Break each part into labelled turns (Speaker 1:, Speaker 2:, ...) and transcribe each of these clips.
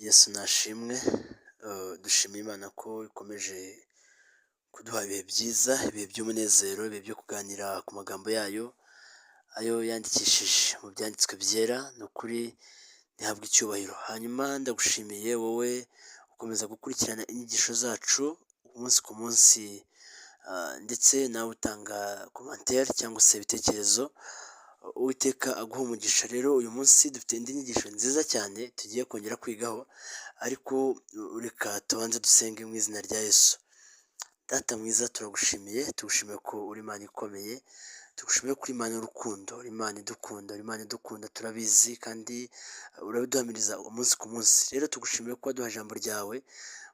Speaker 1: Yesu nashimwe, dushimiye Imana ko ikomeje kuduha ibihe byiza, ibihe by'umunezero, ibihe byo kuganira ku magambo yayo, ayo yandikishije mu byanditswe byera, ni ukuri ntihabwe icyubahiro. Hanyuma ndagushimiye wowe ukomeza gukurikirana inyigisho zacu umunsi ku munsi, ndetse nawe utanga komantere cyangwa se ibitekerezo. Uwiteka aguha umugisha. Rero uyu munsi dufite indi nyigisho nziza cyane tugiye kongera kwigaho, ariko reka tubanze dusenge mu izina rya Yesu. Data mwiza, turagushimiye, tugushimiye ko uri Imana ikomeye, tugushimiye ko uri Imana y'urukundo, uri Imana idukunda, uri Imana idukunda, turabizi kandi urabiduhamiriza umunsi ku munsi. Rero tugushimiye ko waduha ijambo ryawe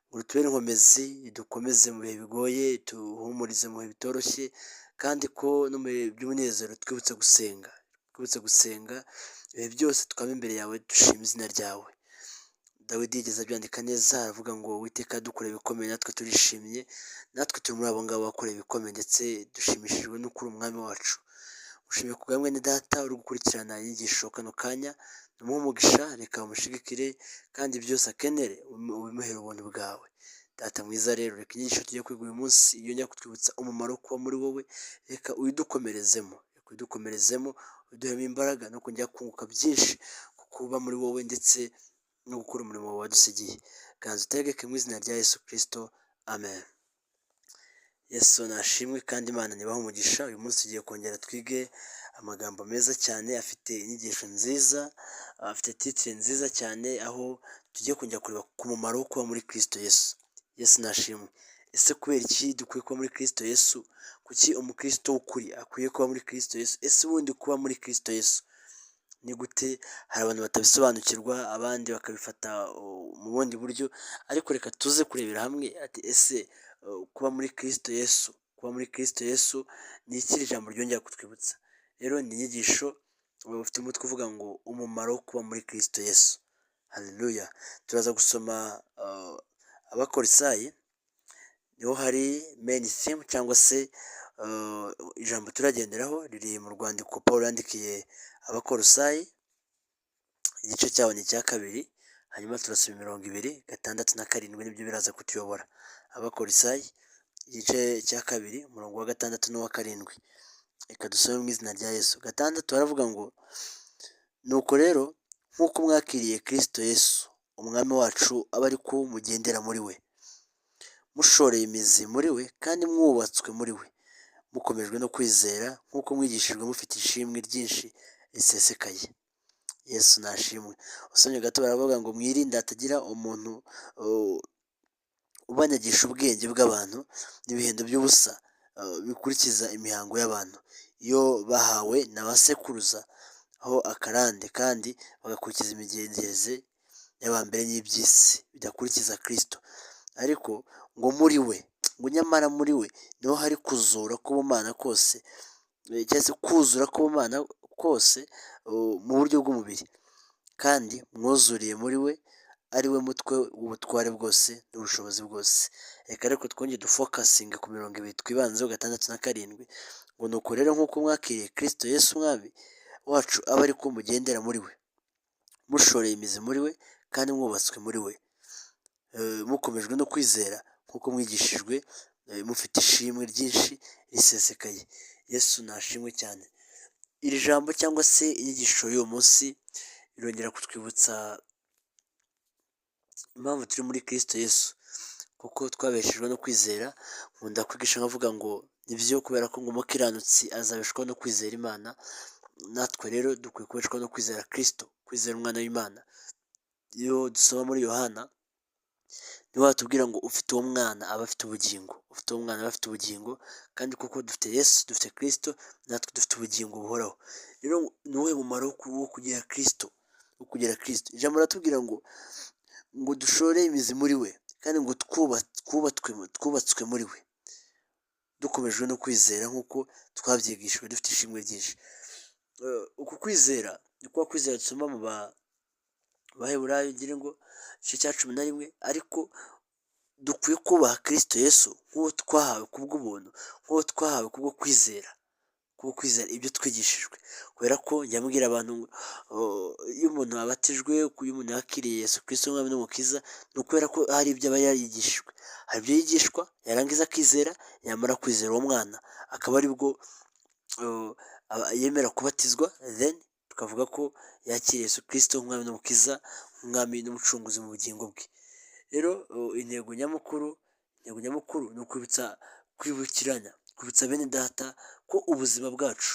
Speaker 1: ngo ritubere inkomezi, ridukomeze mu bihe bigoye, tuhumurize mu bihe bitoroshye, kandi ko no mu bihe by'umunezero twibutse gusenga ibihe byose tukaba imbere yawe dushima izina ryawe. Dawidi yigeze abyandika neza, aravuga ngo Uwiteka yadukoreye ibikomeye natwe turishimye, natwe turi muri abo ngabo wakoreye ibikomeye, ndetse dushimishijwe no kuba umwami wacu. Ushimiye ku bwa mwene data uri gukurikirana inyigisho kano kanya, umuhe umugisha, reka umushigikire kandi byose akenere ubimuhere ubuntu bwawe. Data mwiza rero, reka inyigisho tugiye kwiga uyu munsi yongera kutwibutsa umumaro wo kuba muri wowe, reka uyidukomerezemo, uduhemo imbaraga no kongera kunguka byinshi ku kuba muri wowe, ndetse no gukora umurimo wawe wadusigiye. Ganza utegeke mu izina rya Yesu Kristo, amen. Yesu nashimwe kandi Imana nibahe umugisha. Uyu munsi tugiye kongera twige amagambo meza cyane afite inyigisho nziza, afite titire nziza cyane, aho tugiye kongera kureba ku mumaro wo kuba muri Kristo Yesu. Yesu nashimwe. Ese kubera iki dukwiye kuba muri Kristo Yesu? Kuki umukristo w'ukuri akwiye kuba muri Kristo Yesu? Ese ubundi kuba muri Kristo Yesu ni gute? Hari abantu batabisobanukirwa, abandi bakabifata mu bundi buryo, ariko reka tuze kurebera hamwe ati ese kuba muri Kristo Yesu, ni iki iri jambo ryongera kutwibutsa? Rero ni inyigisho ufite umutwe uvuga ngo umumaro wo kuba muri Kristo Yesu. Haleluya. Turaza gusoma Abakolosayi, niho hari main theme cyangwa se ijambo turagenderaho, riri mu rwandiko Pawulo yandikiye Abakolosayi, igice cyaho ni icya 2, hanyuma turasoma 2:6-7, nibyo biraza kutuyobora. Abakolosayi igice cya 2 umurongo wa 6 n'uwa 7. Reka dusome mu izina rya Yesu. 6 baravuga ngo nuko rero nk'uko mwakiriye Kristo Yesu umwami wacu, abe ari ko mugendera muri we, mushoreye imizi muri we kandi mwubatswe muri we, mukomejwe no kwizera nk'uko mwigishijwe, mufite ishimwe ryinshi risesekaye. Yesu nashimwe. Usomye gato baravuga ngo mwirinde hatagira umuntu ubanyagisha ubwenge bw'abantu n'ibihendo by'ubusa bikurikiza imihango y'abantu, iyo bahawe na ba sekuruza aho akarande, kandi bagakurikiza imigenzereze y'abambere n'iby'isi bidakurikiza Kristo. Ariko ngo muri we, ngo nyamara muri we niho hari kuzura k'ubumana kose, cyangwa se kuzura k'ubumana kose mu buryo bw'umubiri, kandi mwuzuriye muri we, ari we mutwe w'ubutware bwose n'ubushobozi bwose. Reka ariko twongere dufokasinge ku 2 twibanzeho 6 na 7, ngo nuko rero nk'uko mwakiriye Kristo Yesu umwami wacu, abe ari ko mugendera muri we, mushoreye imizi muri we kandi mwubatswe muri we, mukomejwe no kwizera nk'uko mwigishijwe, mufite ishimwe ryinshi risesekaye. Yesu nashimwe cyane. Iri jambo cyangwa se inyigisho y'uwo munsi irongera kutwibutsa impamvu turi muri Kristo Yesu, kuko twabeshejwe no kwizera. Nkunda kwigisha nkavuga ngo nibyo, kubera ko ngo umukiranutsi azabeshwaho no kwizera Imana, natwe rero dukwiye kubeshwaho no kwizera Kristo, kwizera umwana w'Imana. Iyo dusoma muri Yohana niho hatubwira ngo ufite uwo mwana aba afite ubugingo, kandi kuko dufite Yesu, dufite Kristo, natwe dufite ubugingo buhoraho. Rero ni uwuhe mumaro wo kugira Kristo? Ijambo riratubwira ngo dushore imizi muri we, kandi ngo twubatswe muri we, dukomejwe no kwizera nk'uko twabyigishijwe, dufite ishimwe ryinshi. Uku kwizera ni kwa kwizera dusoma mu Baheburayo, ngira ngo igice cya 11, ariko dukwiye kubaha Kristo Yesu nk'uwo twahawe kubw'ubuntu, nk'uwo twahawe kubwo kwizera kubwo kwizera ibyo twigishijwe. Kubera ko njya mbwira abantu ngo iyo umuntu abatijwe, iyo umuntu yakiriye Yesu Kristo nk'umwami n'umukiza, ni ukubera ko hari ibyo aba yarigishijwe, hari ibyo yigishwa yarangiza akizera, yamara kwizera uwo mwana akaba aribwo yemera kubatizwa, then tukavuga ko yakiriye Yesu Kristo nk'umwami n'umukiza, nk'umwami n'umucunguzi mu bugingo bwe. Rero intego nyamukuru ni kwibutsa bene data ko ubuzima bwacu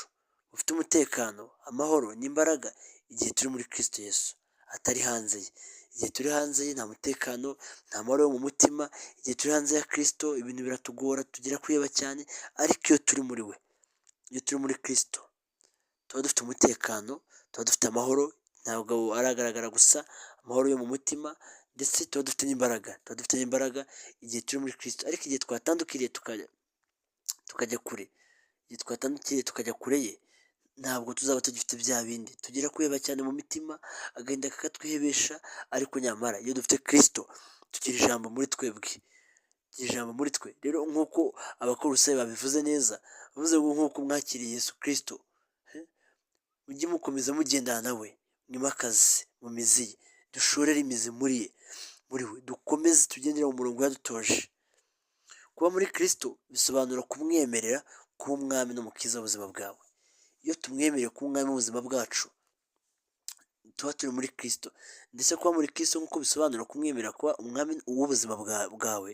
Speaker 1: bufite umutekano, amahoro n'imbaraga igihe turi muri Kristo Yesu, atari hanze ye. Igihe turi hanze ye nta mutekano, nta mahoro yo mu mutima. Igihe turi hanze ya Kristo ibintu biratugora, tugira kwiheba cyane, ariko iyo turi muri we, iyo turi muri Kristo tuba dufite umutekano, tuba dufite amahoro, ntabwo aragaragara gusa, amahoro yo mu mutima, ndetse tuba dufite n'imbaraga igihe turi muri Kristo. Ariko igihe twatandukiriye tukajya kure, tukajya kure ye, ntabwo tuzaba tugifite bya bindi, tugira kwiheba cyane mu mitima, agahinda kakatwihebesha. Ariko nyamara iyo dufite Kristo tugira ijambo muri twebwe, rero nk'uko abakolosayi babivuze neza, bavuze ngo nk'uko mwakiriye Yesu Kristo, mujye mukomeza mugendana nawe, mwimakaze mu mizi ye, dushorere imizi muri we, dukomeze tugendere mu murongo yadutoje. Kuba muri Kristo bisobanura kumwemerera kuba umwami n'umukiza w'ubuzima bwawe. Iyo tumwemereye kuba umwami w'ubuzima bwacu, tuba turi muri Kristo. Ndetse kuba muri Kristo nk'uko bisobanura kumwemerera kuba umwami w'ubuzima bwawe,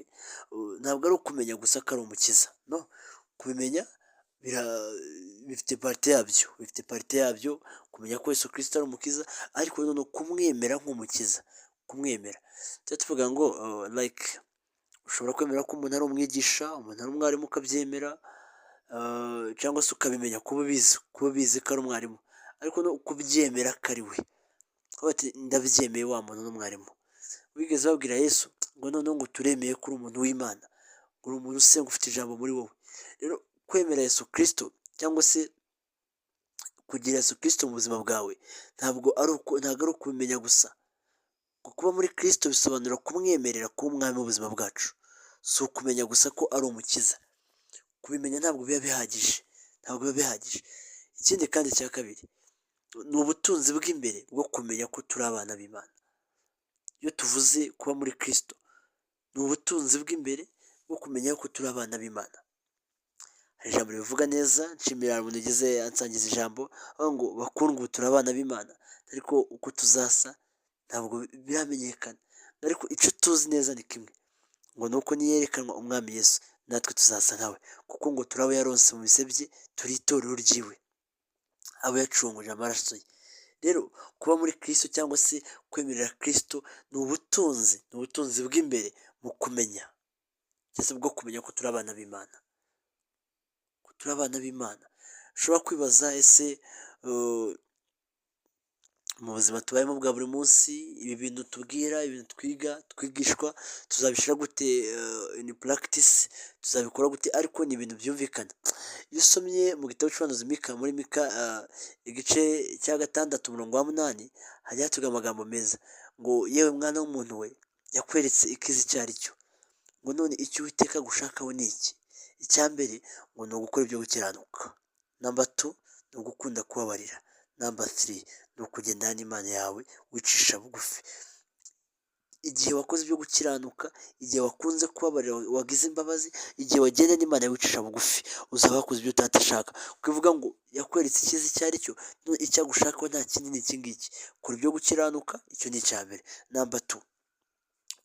Speaker 1: ntabwo ari ukumenya gusa ko ari umukiza, no, kubimenya bifite parite yabyo, kumenya ko Yesu Kristo ari umukiza, ariko noneho kumwemera nk'umukiza, kumwemera. Tujya tuvuga ngo like ushobora kwemera ko umuntu ari umwigisha, umuntu ari umwarimu ukabyemera, cyangwa se ukabimenya kuba ubizi ko ari umwarimu, ariko no kubyemera ko ari we. Ndabyemeye wa muntu n'umwarimu. Wigeze babwira Yesu ngo noneho ngo turemeye ko uri umuntu w'Imana, ngo uri umuntu usenga, ufite ijambo muri wowe. Rero kwemera Yesu Kristo cyangwa se kugira Yesu Kristo mu buzima bwawe ntabwo ari ukubimenya gusa. Kuba muri Kristo bisobanura kumwemerera kuba umwami w'ubuzima bwacu, si ukumenya gusa ko ari umukiza. Kubimenya ntabwo biba bihagije. Ikindi kandi cya kabiri ni ubutunzi bw'imbere bwo kumenya ko turi abana b'Imana. Iyo tuvuze kuba muri Kristo, ni ubutunzi bw'imbere bwo kumenya ko turi abana b'Imana. Hari ijambo ribivuga neza, nshimira umuntu ugeze ansangiza ijambo, aho ngo bakundwa ubu turi abana b'Imana, ariko uko tuzasa ntabwo biramenyekana. Ariko icyo tuzi neza ni kimwe, ngo ni uko niyerekanwa umwami Yesu natwe tuzasa nkawe, kuko ngo turi abo yaronse mu bise bye, turi itorero ryiwe, abo yacunguje amaraso ye. Rero kuba muri Kristo cyangwa se kwemerera Kristo ni ubutunzi bw'imbere mu kumenya, cyangwa se bwo kumenya ko turi abana b'Imana, ushobora kwibaza ese mu buzima tubayemo bwa buri munsi, ibi bintu tubwira, ibintu twigishwa, tuzabishyira gute in practice, tuzabikora gute? Ariko ni ibintu byumvikana. Iyo usomye mu gitabo cy'ubuhanuzi Mika, muri Mika igice cya 6:8, hajya hatubwira amagambo meza ngo yewe mwana w'umuntu we, yakweretse ikizi icyo ari cyo, ngo none icyo Uwiteka gushakaho ni iki? Icya mbere ngo ni ugukora ibyo gukiranuka, number 2 ni ugukunda kubabarira, number 3 ni ukugendana n'Imana yawe wicisha bugufi. Igihe wakoze ibyo gukiranuka, igihe wakunze kubabarira, wagize imbabazi, igihe wagenda n'Imana yawe wicisha bugufi, uzaba wakoze ibyo utashaka. Kuvuga ngo yakweretse ikizi icyo ari cyo, icyo agushakaho nta kindi ni iki ngiki. Kora ibyo gukiranuka, icyo ni icya mbere. Number 2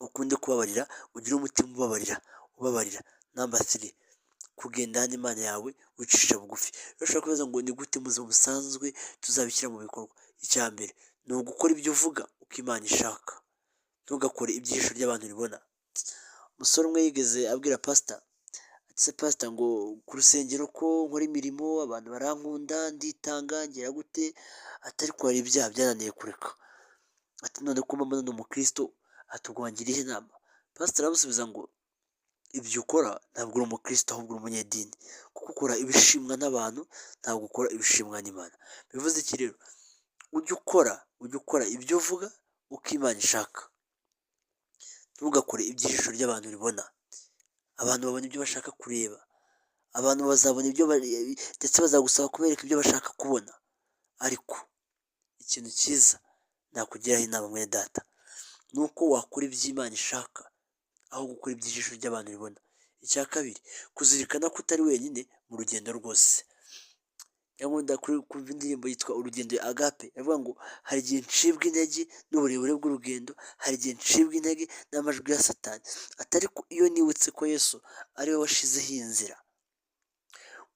Speaker 1: ukunde kubabarira, ugire umutima ubabarira. Number 3 kugendana n'Imana yawe wicisha bugufi. Rero ushobora kubaza ngo ni gute mu buzima busanzwe tuzabishyira mu bikorwa? Icya mbere ni ugukora ibyo uvuga uko Imana ishaka, ntugakore iby'ijisho ry'abantu ribona. Umusore umwe yigeze abwira pastor, ati se pastor, ngo ku rusengero ko nkora imirimo, abantu barankunda, nditanga, ngera gute, atari ko hari ibyaha byananiye kureka. Ati none ko mbona ni umukristo, atugwangira ihe inama? Pastor aramusubiza ngo ibyo ukora ntabwo uri umukristo, ahubwo uri umunyedini, kuko ukora ibishimwa n'abantu, ntabwo ukora ibishimwa n'Imana. Bivuze iki rero? Ujye ukora ibyo uvuga uko Imana ishaka, ntugakore iby'ijisho ry'abantu ribona. Abantu babona ibyo bashaka kureba, abantu bazabona ibyo ndetse bazagusaba kubereka ibyo bashaka kubona, ariko ikintu cyiza nakugiraho inama mwene data ni uko wakora ibyo Imana ishaka aho gukora iby'ijisho ry'abantu ribona. Icya kabiri, kuzirikana ko utari wenyine mu rugendo rwose. Nkunda kumva indirimbo yitwa Urugendo ya Agape, avuga ngo hari igihe ncibwa intege n'uburebure bw'urugendo, hari igihe ncibwa intege n'amajwi ya Satani, atari ko iyo nibutse ko Yesu ari we washizeho iyi nzira,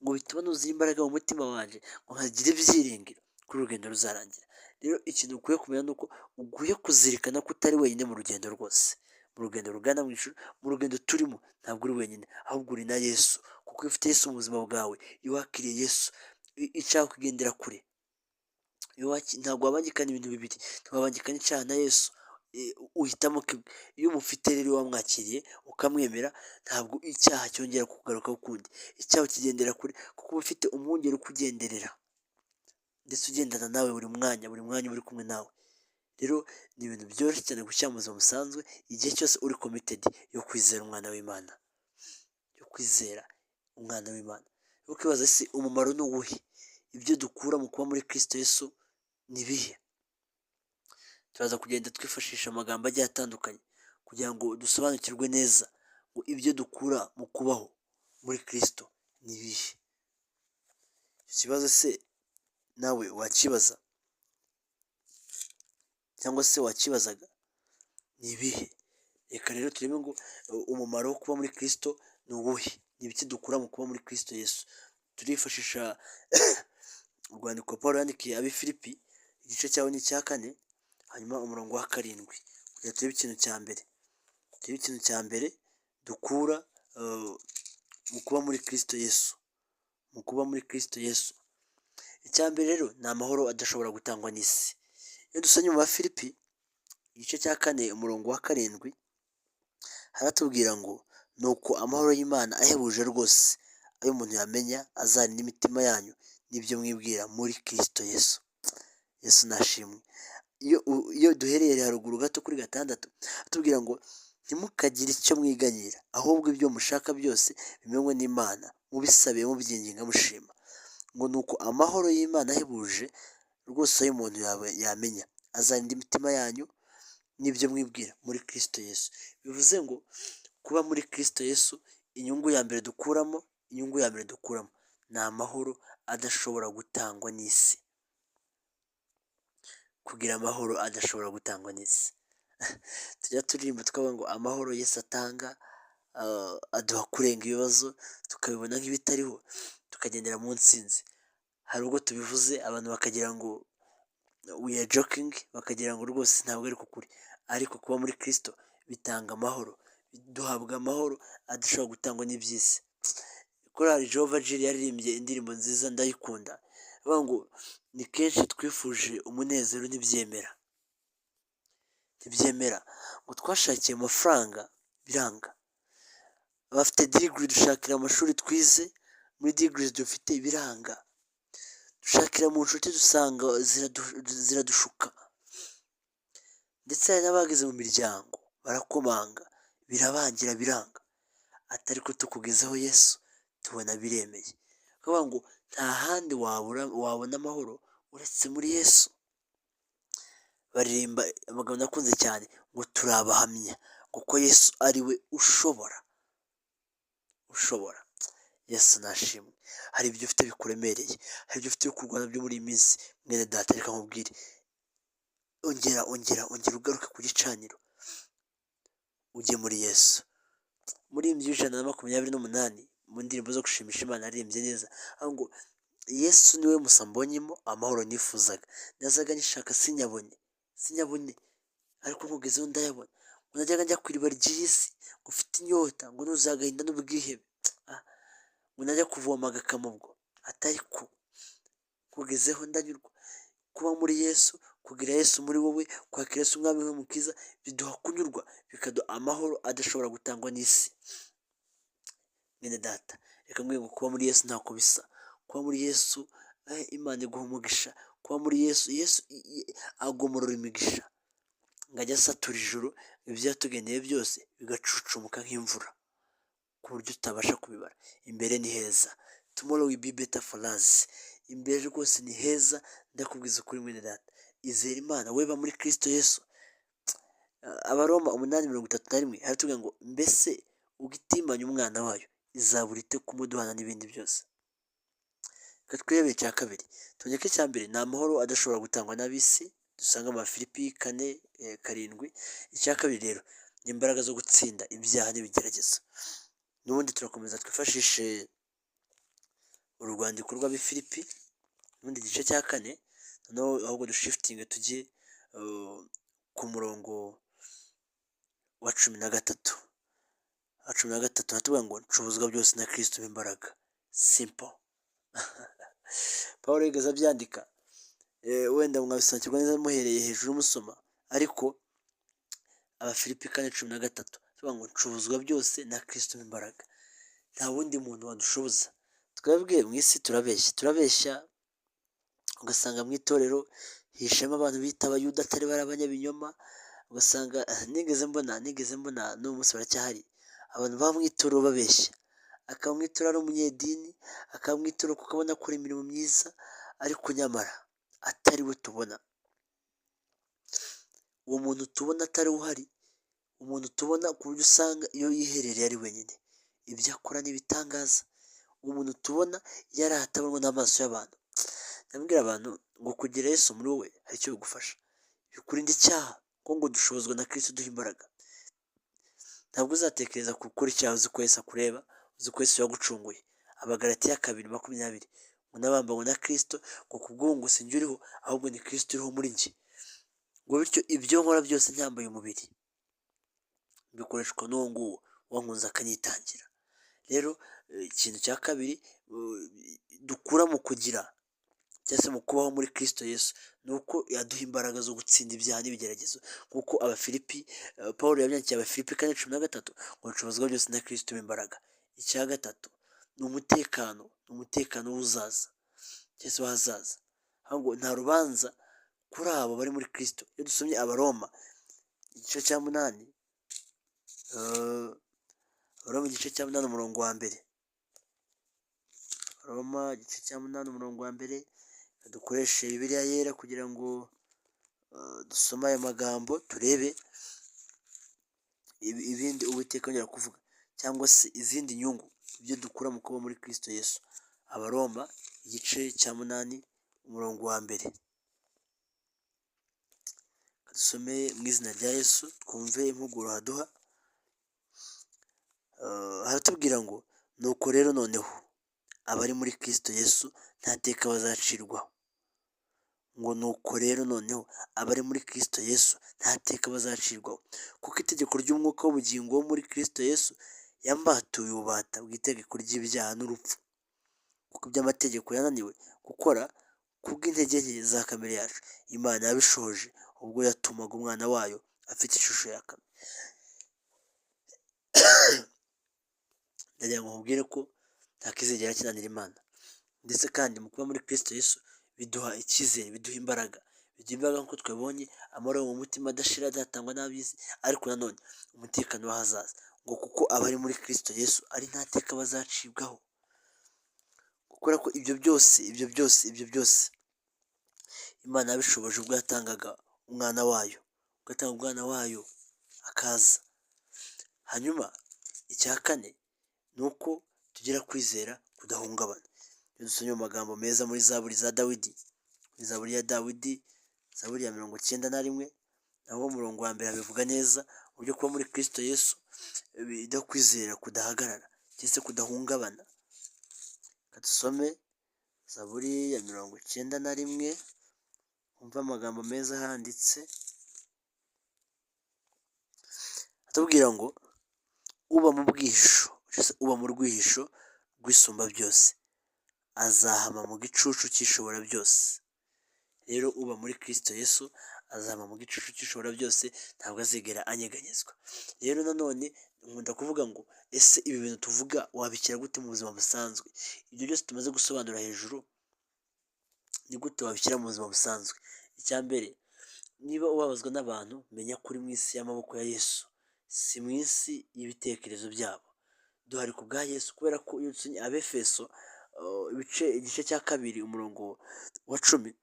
Speaker 1: ngo bituma nuzuye imbaraga mu mutima wanjye, ngo nkagire ibyiringiro ko urugendo ruzarangira. Rero ikintu ukwiye kumenya ni uko ukwiye kuzirikana ko utari wenyine mu rugendo rwose, mu rugendo rugana mu ijuru, mu rugendo turimo ntabwo uri wenyine, ahubwo uri na Yesu, kuko iyo ufite Yesu mu buzima bwawe, iyo wakiriye Yesu, icyaha kugendera kure, ntabwo wabangikana ibintu bibiri, ntiwabangikana icyaha na Yesu, uhitamo kimwe. Iyo umufite rero wamwakiriye ukamwemera, ntabwo icyaha cyongera kukugarukaho ukundi, icyaha ukigendera kure, kuko uba ufite umwungeri ukugenderera ndetse ugendana nawe buri mwanya uri kumwe nawe. Rero ni ibintu byoroshye cyane gushyira mu buzima busanzwe igihe cyose uri komitedi yo kwizera umwana w'Imana, yo kwizera umwana w'Imana. Yo kwibaza se umumaro ni uwuhe? Ibyo dukura mu kuba muri Kristo Yesu ni ibihe? Turaza kugenda twifashisha amagambo agiye atandukanye kugira ngo dusobanukirwe neza ngo ibyo dukura mu kubaho muri Kristo ni ibihe. Icyo kibazo se nawe wakibaza cyangwa se wakibazaga? Ni ibihe? Reka rero turebe ngo umumaro wo kuba muri Kristo ni uwuhe, ni ibiki dukura mu kuba muri Kristo Yesu. Turifashisha urwandiko Pawulo yandikiye ab'Ifilipi, igice cyaho ni icya 4, hanyuma umurongo wa 7, kugira turebe ikintu cya mbere dukura mu kuba muri Kristo Yesu, mu kuba muri Kristo Yesu. Icya mbere rero ni amahoro adashobora gutangwa n'isi. Iyo dusomye mu Bafilipi igice cya 4 umurongo wa 7, haratubwira ngo nuko amahoro y'Imana ahebuje rwose ayo umuntu yamenya azarinda imitima yanyu n'ibyo mwibwira muri Kristo Yesu. Yesu nashimwe. Iyo duhereye haruguru gato kuri 6 atubwira ngo ntimukagire icyo mwiganyira, ahubwo ibyo mushaka byose bimenywe n'Imana, mubisabiye mubyinginga mushima. Ngo nuko amahoro y'Imana ahebuje rwose ayo umuntu yamenya azarinda imitima yanyu n'ibyo mwibwira muri Kristo Yesu. Bivuze ngo kuba muri Kristo Yesu, inyungu ya mbere dukuramo ni amahoro adashobora gutangwa n'isi. Kugira amahoro adashobora gutangwa n'isi. Tujya turirimba twavuga ngo amahoro Yesu atanga aduha kurenga ibibazo, tukabibona nk'ibitariho, tukagendera mu ntsinzi. Hari ubwo tubivuze abantu bakagira ngo we are joking, bakagira ngo rwose ntabwo ari kukuri, ariko kuba muri Kristo bitanga amahoro, duhabwa amahoro adashobora gutangwa n'iby'isi. Korali Jehova Jireh yaririmbye indirimbo nziza ndayikunda, avuga ngo ni kenshi twifuje umunezero ntibyemera, ngo twashakiye amafaranga biranga, abafite digiri dushakira amashuri twize, muri digiri dufite biranga, dushakira mu nshuti dusanga ziradushuka, ndetse hari n'abageze mu miryango barakomanga birabangira biranga, atari ko tukugezeho Yesu tubona biremeye. Kuvuga ngo nta handi wabona amahoro uretse muri Yesu. Baririmba amagambo nakunze cyane ngo turi abahamya kuko Yesu ari we ushobora. Yesu nashimwe. Hari ibyo ufite bikuremereye, hari ibyo ufite kurwana byo muri iyi minsi, mwene data reka nkubwire, ongera ugaruke ku gicaniro ujye muri Yesu. Muri iyi 128 mu ndirimbo zo gushimisha Imana yaririmbye neza, aho ngo Yesu niwe musa mbonyemo amahoro nifuzaga, nazaga nishaka sinyabone, ariko nkugezeho ndayabona. Ngo najyaga njya ku iriba ry'isi, ngo ufite inyota, ngo ntuzagahinda n'ubwihebe, ngo najya kuvoma agakama ubwo, atari ko nkugezeho ndanyurwa. Kuba muri Yesu, kugira Yesu muri wowe, kwakira Yesu umwami w'umukiza, biduha kunyurwa, bikaduha amahoro adashobora gutangwa n'isi. Mwene data reka nkubwire ngo kuba muri Yesu ntako bisa. Kuba muri Yesu Imana iguha umugisha. Kuba muri Yesu agomorora imigisha, ngo ajye asatura ijuru, ibyo yatugeneye byose bigacucumuka nk'imvura. ku buryo utabasha kubibara. Imbere ni heza, tomorrow will be better for us. Imbere rwose ni heza, ndakubwiza ukuri mwene data, izera Imana, weba muri Kristo Yesu. Abaroma 8:31 haratubwira ngo mbese ugitimanya umwana wayo izabura ite kumuduhana n'ibindi byose. Reka twirebe icya kabiri. Tubonye ko icya mbere ni amahoro adashobora gutangwa n'ab'isi, dusanga mu Bafilipi 4:7. Icya kabiri rero ni imbaraga zo gutsinda ibyaha n'ibigeragezo. N'ubundi turakomeza twifashishe urwandiko rw'Abafilipi, n'ubundi igice cya 4, noneho ahubwo dushifitinge tujye ku murongo wa 13. Hatubwira ngo nshobozwa byose na Kristo w'imbaraga. Simple. Pawulo yigeze abyandika, wenda mwabisobanukirwa neza muhereye hejuru musoma, ariko Abafilipi 4:13 tuvuga ngo nshobozwa byose na Kristo w'imbaraga. Nta wundi muntu wadushoboza. Twebwe mu isi turabeshya, ugasanga mu itorero hishemo abantu bita abayuda atari bari abanyabinyoma, ugasanga nigeze mbona n'uyu munsi baracyahari abantu baba mu itorero babeshya, akaba mu itorero ari umunyedini, akaba mu itorero kuko abona akora imirimo myiza, ariko nyamara atari we tubona. Uwo muntu tubona atari uhari, umuntu tubona ku buryo usanga iyo yiherereye ari wenyine, ibyo akora n'ibitangaza. Uwo muntu tubona yari ahatabonwa n'amaso y'abantu. Ndabwira abantu ngo kugira Yesu muri wowe hari icyo bigufasha, bikurinda icyaha, kuko ngo dushobozwa na Kristo duha imbaraga. Ntabwo uzatekereza gukora icyaha uzi ko Yesu akureba, uzi ko Yesu yagucunguye. Abagalatiya 2:20 ngo nabambanywe na Kristo, ngo kubw'uwo ngo sinjye uriho, ahubwo ni Kristo uriho muri njye. Ngo bityo ibyo nkora byose nyambaye umubiri bikoreshwa n'uwo nguwo wankunze akanyitangira. Rero ikintu cya kabiri dukura mu kugira cyangwa se mu kubaho muri Kristo Yesu, ni uko yaduha imbaraga zo gutsinda ibyaha n'ibigeragezo, kuko Pawulo yabyandikiye Abafilipi 4:13 ngo nshobozwa byose na Kristo w'imbaraga. Icya gatatu ni umutekano w'uzaza cyangwa se w'ahazaza. Ahubwo nta rubanza kuri abo bari muri Kristo. Iyo dusomye Abaroma igice cya 8, Abaroma igice cya 8 umurongo wa mbere. Abaroma igice cya 8 umurongo wa mbere, dukoreshe Bibiliya yera kugira ngo dusome aya magambo, turebe ibindi Uwiteka yongera kuvuga, cyangwa se izindi nyungu ibyo dukura mu kuba muri Kristo Yesu. Abaroma igice cya 8 umurongo wa mbere. Dusome mu izina rya Yesu twumve impuguro haduha. Haratubwira ngo nuko rero noneho abari muri Kristo Yesu nta teka bazacirwaho. Ngo nuko rero noneho abari muri Kristo Yesu nta teka bazacirwaho, kuko itegeko ry'umwuka w'ubugingo wo muri Kristo Yesu yambatuye ububata bw'itegeko ry'ibyaha n'urupfu. Kuko iby'amategeko yananiwe gukora kubw'intege nke za kamere yacu, Imana yabishohoje ubwo yatumaga umwana wayo afite ishusho ya kamere. Ndagira ngo nkubwire ko nta kizigera kinanira Imana, ndetse kandi mu kuba muri Kristo Yesu biduha icyizere, biduha imbaraga, nk'uko twabonye, amahoro mu mutima adashira adatangwa n'ab'isi, ariko nanone umutekano w'ahazaza. Ngo kuko abari muri Kristo Yesu ari nta teka bazacibwaho. Gukora ko ibyo byose Imana yabishoboje ubwo yatangaga umwana wayo, akaza. Hanyuma icya kane ni uko tugira kwizera kudahungabana. Iyo dusomye mu magambo meza muri Zaburi ya Dawidi, Zaburi ya 91, naho umurongo wa mbere abivuga neza, uburyo kuba muri Kristo Yesu biduha kwizera kudahagarara cyangwa se kudahungabana. Dusome Zaburi ya 91, umva amagambo meza ahanditse. Atubwira ngo uba mu rwihisho rw'isumba byose azahama mu gicucu cy'ishobora byose. Rero uba muri Kristo Yesu azahama mu gicucu cy'ishobora byose, ntabwo azigera anyeganyezwa. Rero nanone nkunda kuvuga ngo ese ibi bintu tuvuga wabikira gute mu buzima busanzwe? Ibyo byose tumaze gusobanura hejuru ni gute wabishyira mu buzima busanzwe? Icya mbere, niba ubabazwa n'abantu, menya ko uri mu isi y'amaboko ya Yesu, si mu isi y'ibitekerezo byabo. duhari ku bwa Yesu, kubera ko iyo dusomye Abefeso igice cya 2 umurongo wa 10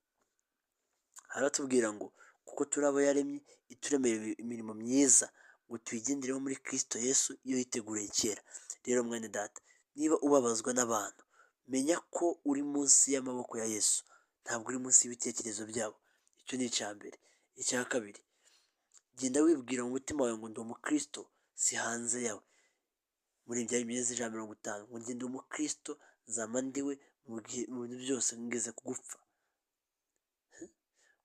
Speaker 1: haratubwira ngo kuko turi abo yaremye ituremera imirimo myiza ngo tuyigendereho muri Kristo Yesu iyo yiteguriye kera. Rero mwene data, niba ubabazwa n'abantu, menya ko uri munsi y'amaboko ya Yesu, ntabwo uri munsi y'ibitekerezo byabo. Icyo ni icya mbere. Icya kabiri, genda wibwira mu mutima wawe ngo ndi umukristo, si hanze yawe. Muri ibya Migezi 50 ngo ndi umukristo, nzama ndiwe mu bintu byose ngeze kugupfa.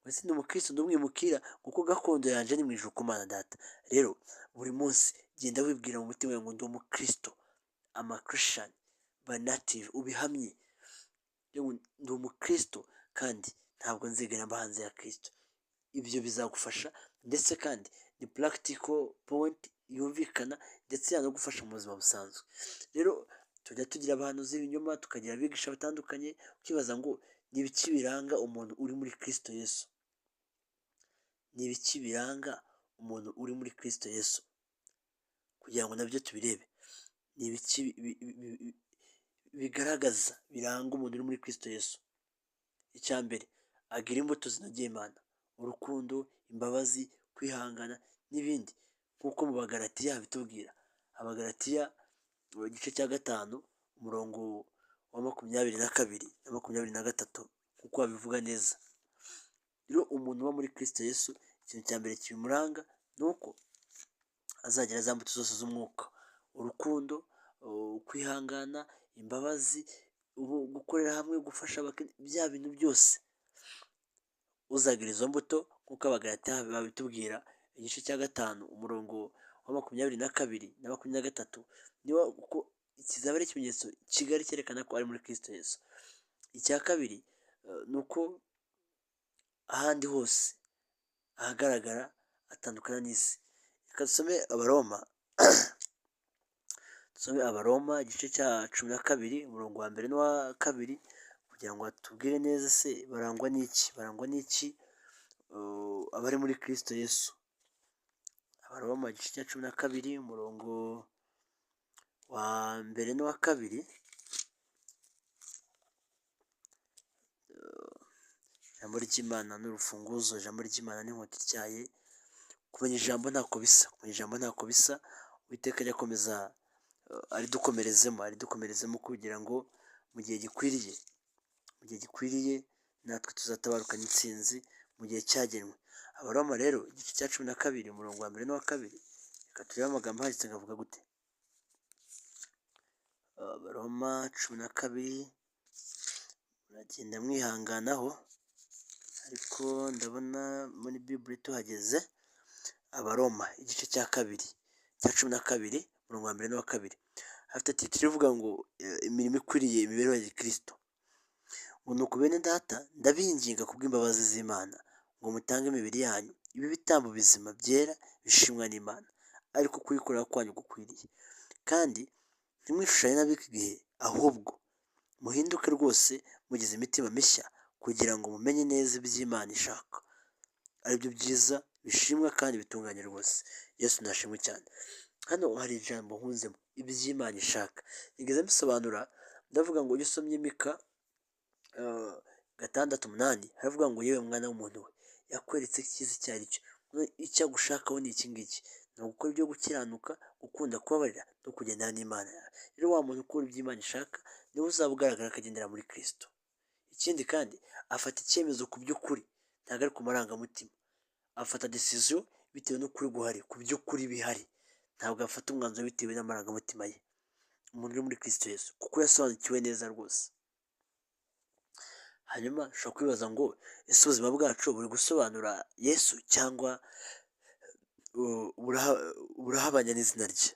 Speaker 1: Mbese ndi umukristo ndumwimukira kuko gakondo yanjye ni mu ijuru ku Mana Data. Rero buri munsi genda wibwira mu mutima wawe ngo ndi umukristo, ama Christian by native, ubihamye. Ndi umukristo kandi ntabwo nzigera mba hanze ya Kristo. Ibyo bizagufasha, ndetse kandi ni practical point yumvikana, ndetse yanagufasha mu buzima busanzwe. Rero tujya tugira abahanuzi b'ibinyoma, tukagira abigisha batandukanye, ukibaza ngo ni ibiki biranga umuntu uri muri Kristo Yesu? Ni ibiki biranga umuntu uri muri Kristo Yesu? Kugira ngo nabyo tubirebe, ni ibiki bigaragaza biranga umuntu uri muri Kristo Yesu? Icya mbere, agira imbuto zinogeye Imana, urukundo, imbabazi, kwihangana n'ibindi, nk'uko mu Bagalatiya bitubwira. Abagalatiya igice cya 5 umurongo wa 22 na 23, kuko babivuga neza. Rero umuntu uba muri Kristo Yesu, ikintu cya mbere kibimuranga ni uko azagira za mbuto zose z'umwuka: urukundo, kwihangana, imbabazi, gukorera hamwe, gufasha bya bintu byose. Uzagira izo mbuto nk'uko Abagalatiya babitubwira igice cya 5 umurongo wa 22 na 23, niba uko kizaba ari ikimenyetso kigari cyerekana ko ari muri Kristo Yesu. Icya kabiri ni uko ahandi hose ahagaragara atandukana n'isi. Reka dusome Abaroma igice cya 12 umurongo wa 1 n'uwa 2, kugira ngo atubwire neza se barangwa n'iki abari muri Kristo Yesu. Abaroma igice cya 12 umurongo wa 1 n'uwa 2. Ijambo ry'Imana ni urufunguzo, ijambo ry'Imana ni inkota ityaye. Kumenya ijambo ntako bisa. Uwiteka ajya akomeza aridukomerezemo kugira ngo mu gihe gikwiriye natwe tuzatabarukana intsinzi mu gihe cyagenwe. Abaroma rero igice cya 12 umurongo wa 1 n'uwa 2, reka turebe amagambo handitse ngavuga gute. Abaroma 12, muragenda mwihanganaho, ariko ndabona muri Bible tuhageze. Abaroma igice cya 12 umurongo wa 1 n'uwa 2, hafite titire ivuga ngo imirimo ikwiriye imibereho ya Kristo. Ngo nuko bene data, ndabinginga kubw'imbabazi z'Imana ngo mutange imibiri yanyu ibi bitambo bizima byera bishimwa n'Imana, ariko kuyikorera kwanyu gukwiriye. Kandi ntimwishushanye n'ab'iki gihe, ahubwo muhinduke rwose mugize imitima mishya, kugira ngo mumenye neza iby'Imana ishaka, aribyo byiza, bishimwa kandi bitunganye rwose. Yesu nashimwe cyane. Hano hari ijambo nkunzemo, iby'Imana ishaka. Nigeze mbisobanura ndavuga ngo iyo usomye Mika 6:8 haravuga ngo yewe mwana w'umuntu we, yakweretse icyiza icyo ari cyo. Icyo agushakaho ni iki ngiki: ni ugukora ibyo gukiranuka, gukunda kubabarira no kugendana n'Imana. Rero wa muntu ukora iby'Imana ishaka niwe uzaba ugaragara akagendera muri Kristo. Ikindi kandi afata icyemezo ku by'ukuri, ntabwo ari ku marangamutima. Afata decision bitewe n'ukuri guhari, ku by'ukuri bihari. Ntabwo afata umwanzuro bitewe n'amarangamutima ye. Umuntu uri muri Kristo Yesu kuko yasobanukiwe neza rwose. Hanyuma ushobora kwibaza ngo ese ubuzima bwacu buri gusobanura Yesu cyangwa burahabanya n'izina rye?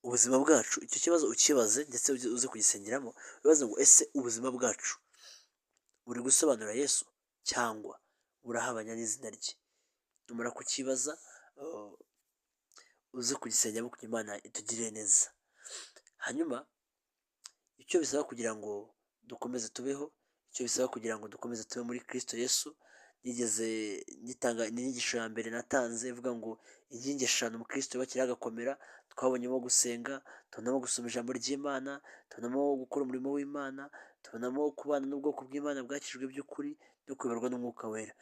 Speaker 1: Ubuzima bwacu, icyo kibazo ukibaze ndetse uze kugisengeramo, wibaza ngo ese ubuzima bwacu buri gusobanura Yesu cyangwa burahabanya n'izina rye? Numara kukibaza uze kugisengeramo kugira Imana itugirire neza. Hanyuma icyo bisaba kugira ngo dukomeze tubeho, icyo bisaba kugira ngo dukomeze tube muri Kristo Yesu, nigeze ngitanga inyigisho ya mbere natanze ivuga ngo inkingi eshanu umukristo yubakiraho agakomera, twabonyemo gusenga, tubonamo gusoma ijambo ry'Imana, tubonamo gukora umurimo w'Imana, tubonamo kubana n'ubwoko bw'Imana bwakijwe by'ukuri no kuyoborwa n'Umwuka Wera.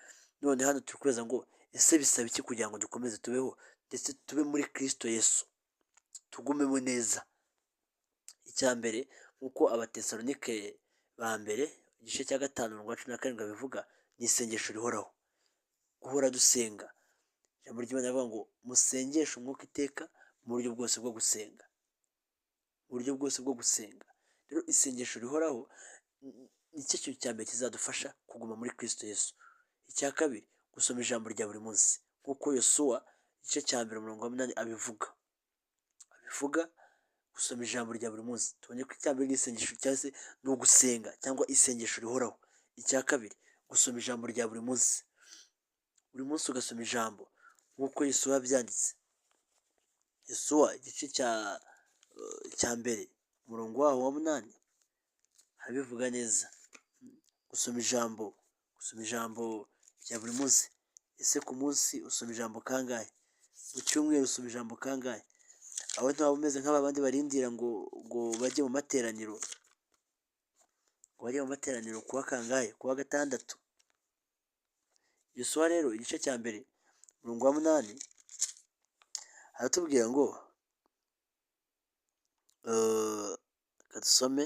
Speaker 1: None hano turi kubaza ngo ese bisaba iki kugira ngo dukomeze tubeho ndetse tube muri Kristo Yesu, tugumemo neza? Icya mbere nk'uko Abatesalonike ba mbere igice cya 5:17 bivuga, ni isengesho rihoraho, guhora dusenga. Ijambo ry'Imana rivuga ngo musengeshe umwuka iteka mu buryo bwose bwo gusenga, mu buryo bwose bwo gusenga. Rero isengesho rihoraho nicyo kintu cya mbere kizadufasha kuguma muri Kristo Yesu. Icya kabiri, gusoma ijambo rya buri munsi nk'uko Yosuwa igice cya 1:8 abivuga, gusoma ijambo rya buri munsi. Tubonye ko icya mbere n'isengesho cyangwa se ni ugusenga cyangwa isengesho rihoraho. Icya kabiri, gusoma ijambo rya buri munsi, buri munsi ugasoma ijambo nk'uko Yosuwa yabyanditse. Yosuwa igice cya mbere umurongo waho wa 8 habivuga neza, gusoma ijambo rya buri munsi. Ese ku munsi usoma ijambo kangahe? Mu cyumweru usoma ijambo kangahe? Aho ntaba umeze nk'aba bandi barindira ngo bajye mu materaniro, kuwa kangahe? Kuwa gatandatu. Yosuwa rero igice cya mbere umurongo wa 8 aratubwira ngo kadusome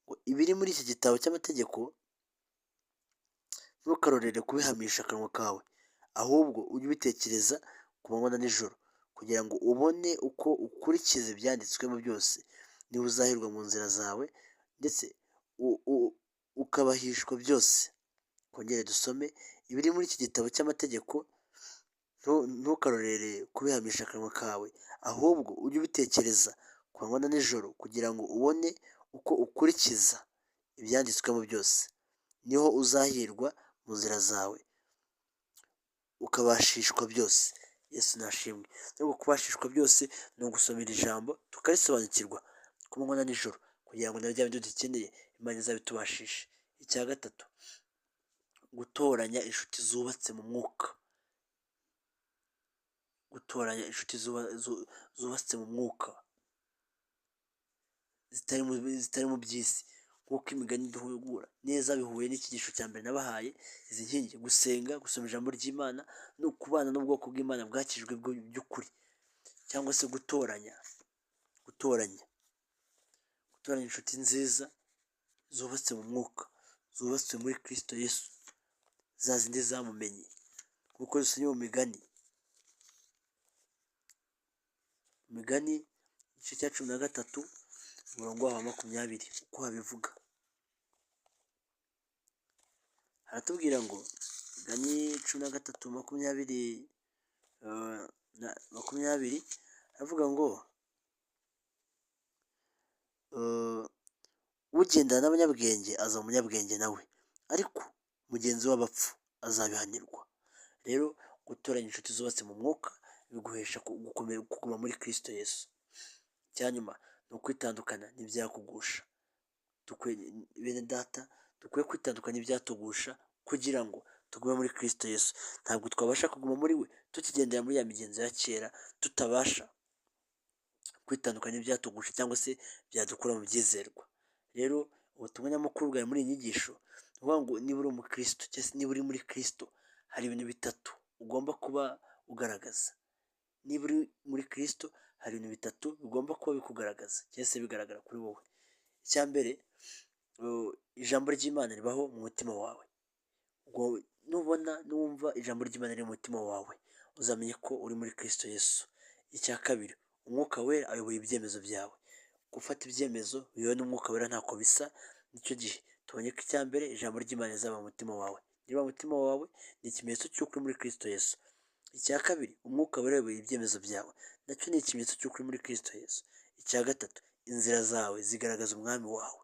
Speaker 1: ngo ibiri muri iki gitabo cy'amategeko ntukarorere kubihamisha akanwa kawe, ahubwo ujye ubitekereza ku manywa na nijoro, kugira ngo ubone uko ukurikiza ibyanditswemo byose, niba uzahirwa mu nzira zawe ndetse ukabahishwa byose. Kongere dusome, ibiri muri iki gitabo cy'amategeko ntukarorere kubihamisha akanwa kawe, ahubwo ujye ubitekereza ku manywa na nijoro, kugira ngo ubone uko ukurikiza ibyanditswemo byose, niho uzahirwa mu nzira zawe ukabashishwa byose. Yesu nashimwe. Nubwo kubashishwa byose ni ugusomera ijambo tukarisobanukirwa ku manywa na nijoro, kugira ngo na bya bindi dukeneye Imana izabitubashishe. Icya gatatu, gutoranya inshuti zubatse mu mwuka, gutoranya inshuti zubatse mu mwuka zitari mu by'isi, nk'uko imigani duhugura neza bihuye n'icyigisho cya mbere nabahaye. Izi nkingi: gusenga, gusoma ijambo ry'Imana no kubana n'ubwoko bw'Imana bwakijwe by'ukuri, cyangwa se gutoranya inshuti nziza zubatse mu mwuka, zubatswe muri Kristo Yesu, za zindi zamumenye, nk'uko dusomye mu Migani igice cya 13 umurongo wa 20 uko habivuga. Haratubwira ngo Migani 13:20 aravuga ngo ugendana n'abanyabwenge azaba umunyabwenge nawe, ariko mugenzi w'abapfu azabihanirwa. Rero gutoranya inshuti zubatse mu mwuka biguhesha kuguma muri Kristo Yesu. Icyanyuma ni ukwitandukana n'ibyakugusha. Bene data, dukwiye kwitandukanya ibyatugusha kugira ngo tugume muri Kristo Yesu. Ntabwo twabasha kuguma muri we tukigendera muri ya migenzo ya kera, tutabasha kwitandukanya ibyatugusha cyangwa se byadukura mu byizerwa. Rero ubutumwa nyamukuru bwawe muri iyi nyigisho ni ukuvuga ngo niba uri umukristo cyangwa se niba uri muri Kristo, hari ibintu bitatu ugomba kuba ugaragaza. Niba uri muri Kristo, hari ibintu bitatu bigomba kuba bikugaragaza cyangwa se bigaragara kuri wowe. Icya mbere, ijambo ry'Imana ribaho mu mutima wawe. Numva ijambo ry'Imana riri mu mutima wawe, uzamenye ko uri muri Kristo Yesu. Icya kabiri, Umwuka Wera ayoboye ibyemezo byawe. Gufata ibyemezo biyobowe n'Umwuka Wera ntako bisa. Nicyo gihe tubonye ko icya mbere, ijambo ry'Imana rizaba mu mutima wawe. Niba mu mutima wawe, ni ikimenyetso cy'uko uri muri Kristo Yesu. Icya kabiri, Umwuka Wera ayoboye ibyemezo byawe, nacyo ni ikimenyetso cy'uko uri muri Kristo Yesu. Icya gatatu, inzira zawe zigaragaza umwami wawe.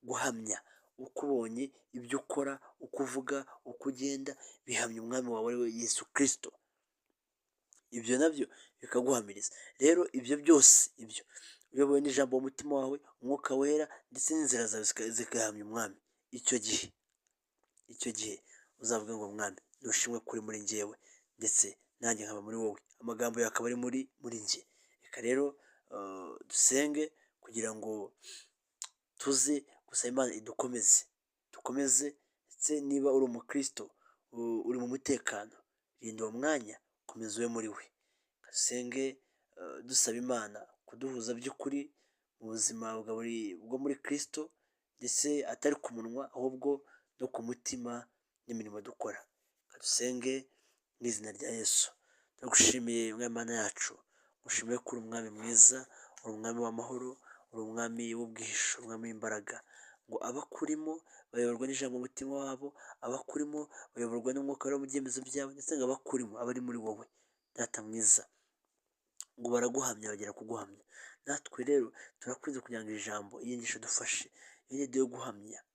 Speaker 1: Guhamya uko ubonye, ibyo ukora, uko uvuga, uko ugenda, bihamya umwami wawe ari we Yesu Kristo. Ibyo nabyo bikaguhamiriza. Rero ibyo byose, ibyo uyobowe n'ijambo mu mutima wawe, Umwuka Wera ndetse n'inzira zawe zigahamya umwami. Icyo gihe uzavuga ngo mwami nushimwe kuri muri njyewe ndetse nanjye nkaba muri wowe, amagambo yawe akaba ari muri njye. Reka rero dusenge kugira ngo tuze gusaba Imana dukomeze ndetse niba uri umukristo uri mu mutekano, rinda uwo mwanya, komeza ube muri we. Dusenge dusaba Imana kuduhuza by'ukuri mu buzima bwo muri Kristo, ndetse atari ku munwa ahubwo no ku mutima n'imirimo dukora. Dusenge mu izina rya Yesu. Ndagushimiye Mana yacu, ngushimiye ko uri umwami mwiza, uri umwami w'amahoro, uri umwami w'ubwihisho, umwami w'imbaraga, ngo abakurimo bayoborwa n'ijambo mu mutima wabo, abakurimo bayoborwa n'umwuka wera mu byemezo byabo, ndetse ngo abakurimo abari muri wowe Data mwiza, ngo baraguhamya bagera kuguhamya. Natwe rero turakunze kugira ngo iri jambo, iyi nyigisho dufashe yo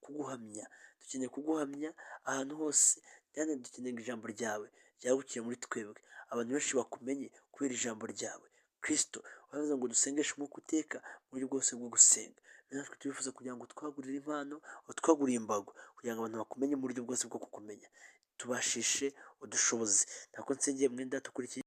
Speaker 1: kuguhamya, dukeneye kuguhamya ahantu hose, kandi dukeneye ijambo ryawe ryagukire muri twebwe, abantu benshi bakumenye kubera ijambo ryawe. Kristo uravuze ngo dusengeshe umwuka uteka mu buryo bwose bwo gusenga. Natwe turifuza kugira ngo twagurire impano, twaguriye imbago, kugira ngo abantu bakumenye mu buryo bwose bwo kukumenya. Tubashishe udushobozi. Ntabwo nsengeye mwenda tukurikiye